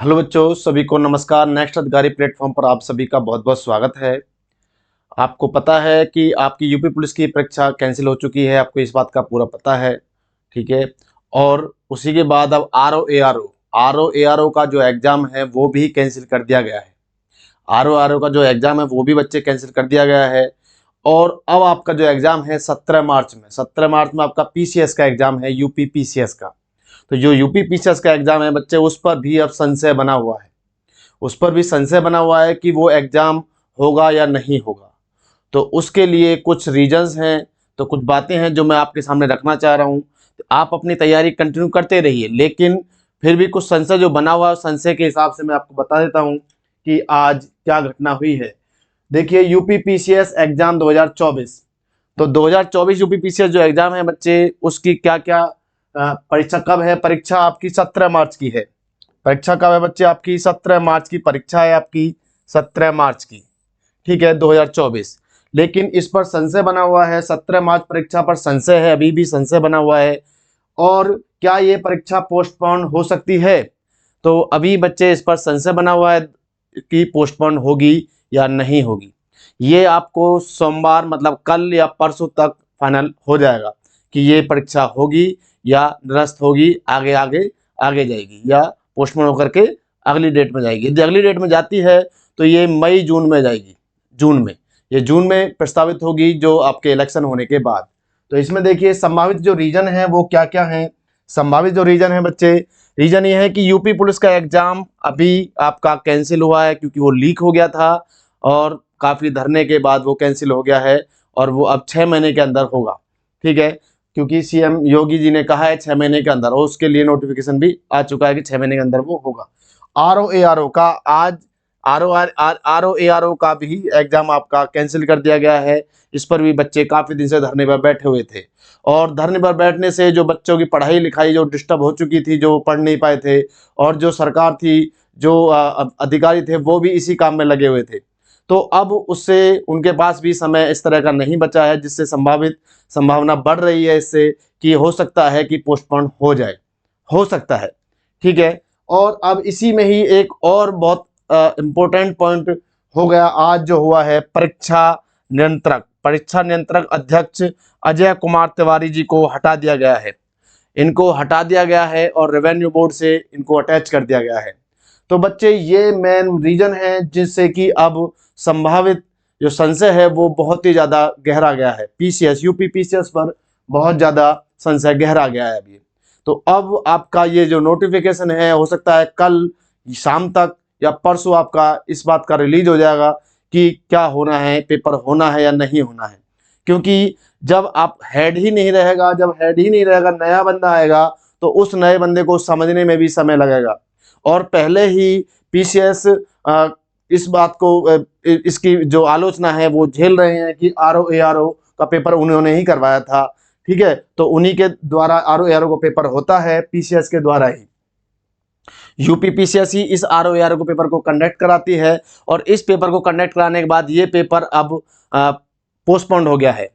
Hello बच्चों, सभी को नमस्कार। नेक्स्ट अधिकारी प्लेटफॉर्म पर आप सभी का बहुत बहुत स्वागत है। आपको पता है कि आपकी यूपी पुलिस की परीक्षा कैंसिल हो चुकी है, आपको इस बात का पूरा पता है, ठीक है। और उसी के बाद अब R O A R O का जो एग्ज़ाम है वो भी कैंसिल कर दिया गया है। आर ओ का जो एग्ज़ाम है वो भी बच्चे कैंसिल कर दिया गया है। और अब आपका जो एग्ज़ाम है 17 मार्च में आपका पीसीएस का एग्ज़ाम है, यूपी पीसीएस का। तो जो यूपी पीसीएस का एग्ज़ाम है बच्चे, उस पर भी अब संशय बना हुआ है। उस पर भी संशय बना हुआ है कि वो एग्ज़ाम होगा या नहीं होगा। तो उसके लिए कुछ रीजंस हैं, तो कुछ बातें हैं जो मैं आपके सामने रखना चाह रहा हूँ। तो आप अपनी तैयारी कंटिन्यू करते रहिए, लेकिन फिर भी कुछ संशय जो बना हुआ है, संशय के हिसाब से मैं आपको बता देता हूँ कि आज क्या घटना हुई है। देखिए, यूपी पीसीएस एग्ज़ाम 2024। तो 2024 यूपी पीसीएस जो एग्ज़ाम है बच्चे, उसकी क्या क्या परीक्षा कब है? परीक्षा आपकी 17 मार्च की है। परीक्षा कब है बच्चे? आपकी 17 मार्च की परीक्षा है, आपकी 17 मार्च की, ठीक है, 2024। लेकिन इस पर संशय बना हुआ है, 17 मार्च परीक्षा पर संशय है, अभी भी संशय बना हुआ है। और क्या ये परीक्षा पोस्टपोन हो सकती है? तो अभी बच्चे इस पर संशय बना हुआ है कि पोस्टपोन होगी या नहीं होगी। ये आपको सोमवार मतलब कल या परसों तक फाइनल हो जाएगा कि ये परीक्षा होगी या निरस्त होगी, आगे आगे आगे जाएगी या पोस्टपोन होकर के अगली डेट में जाएगी। यदि अगली डेट में जाती है तो ये मई जून में जाएगी, जून में प्रस्तावित होगी, जो आपके इलेक्शन होने के बाद। तो इसमें देखिए संभावित जो रीजन है वो क्या क्या है। संभावित जो रीजन है बच्चे, रीजन ये है कि यूपी पुलिस का एग्जाम अभी आपका कैंसिल हुआ है क्योंकि वो लीक हो गया था और काफ़ी धरने के बाद वो कैंसिल हो गया है और वो अब 6 महीने के अंदर होगा, ठीक है। क्योंकि सीएम योगी जी ने कहा है 6 महीने के अंदर, और उसके लिए नोटिफिकेशन भी आ चुका है कि 6 महीने के अंदर वो होगा। आर ओ का आज आर ओ का भी एग्जाम आपका कैंसिल कर दिया गया है। इस पर भी बच्चे काफ़ी दिन से धरने पर बैठे हुए थे, और धरने पर बैठने से जो बच्चों की पढ़ाई लिखाई जो डिस्टर्ब हो चुकी थी, जो पढ़ नहीं पाए थे, और जो सरकार थी, जो अधिकारी थे, वो भी इसी काम में लगे हुए थे। तो अब उससे उनके पास भी समय इस तरह का नहीं बचा है, जिससे संभावना बढ़ रही है इससे कि हो सकता है कि पोस्टपोन हो जाए, हो सकता है, ठीक है। और अब इसी में ही एक और बहुत इम्पोर्टेंट पॉइंट हो गया आज जो हुआ है, परीक्षा नियंत्रक अध्यक्ष अजय कुमार तिवारी जी को हटा दिया गया है। इनको हटा दिया गया है और रेवेन्यू बोर्ड से इनको अटैच कर दिया गया है। तो बच्चे ये मेन रीजन है जिससे कि अब संभावित जो संशय है वो बहुत ही ज़्यादा गहरा गया है। यूपी पीसीएस पर बहुत ज़्यादा संशय गहरा गया है अभी। तो अब आपका ये जो नोटिफिकेशन है, हो सकता है कल शाम तक या परसों आपका इस बात का रिलीज हो जाएगा कि क्या होना है, पेपर होना है या नहीं होना है। क्योंकि जब हेड ही नहीं रहेगा, नया बंदा आएगा, तो उस नए बंदे को समझने में भी समय लगेगा। और पहले ही पीसीएस इस बात को इसकी जो आलोचना है वो झेल रहे हैं कि आर ओ का पेपर उन्होंने ही करवाया था, ठीक है। तो उन्हीं के द्वारा आर ओ का पेपर होता है, पीसीएस के द्वारा ही। यूपी पीसीएस ही इस आर ओ पेपर को कंडक्ट कराती है, और इस पेपर को कंडक्ट कराने के बाद ये पेपर अब पोस्टपोन्ड हो गया है,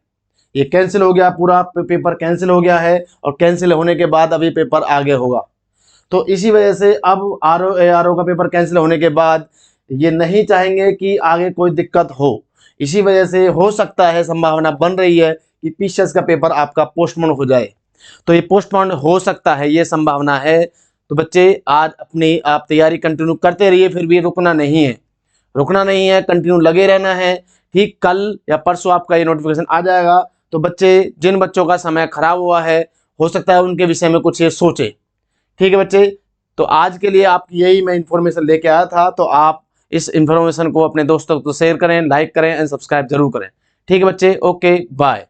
ये कैंसिल हो गया, पूरा पेपर कैंसिल हो गया है। और कैंसिल होने के बाद अभी पेपर आगे होगा। तो इसी वजह से अब आर ओ का पेपर कैंसिल होने के बाद ये नहीं चाहेंगे कि आगे कोई दिक्कत हो। इसी वजह से हो सकता है, संभावना बन रही है कि पीसीएस का पेपर आपका पोस्टपोन हो जाए। तो ये पोस्टपोन हो सकता है, ये संभावना है। तो बच्चे आज अपनी आप तैयारी कंटिन्यू करते रहिए, फिर भी रुकना नहीं है, कंटिन्यू लगे रहना है। ठीक कल या परसों आपका ये नोटिफिकेशन आ जाएगा। तो बच्चे, जिन बच्चों का समय खराब हुआ है, हो सकता है उनके विषय में कुछ ये सोचे, ठीक है बच्चे। तो आज के लिए आपकी यही मैं इन्फॉर्मेशन लेके आया था। तो आप इस इन्फॉर्मेशन को अपने दोस्तों को शेयर करें, लाइक करें एंड सब्सक्राइब जरूर करें, ठीक है बच्चे। Okay, bye.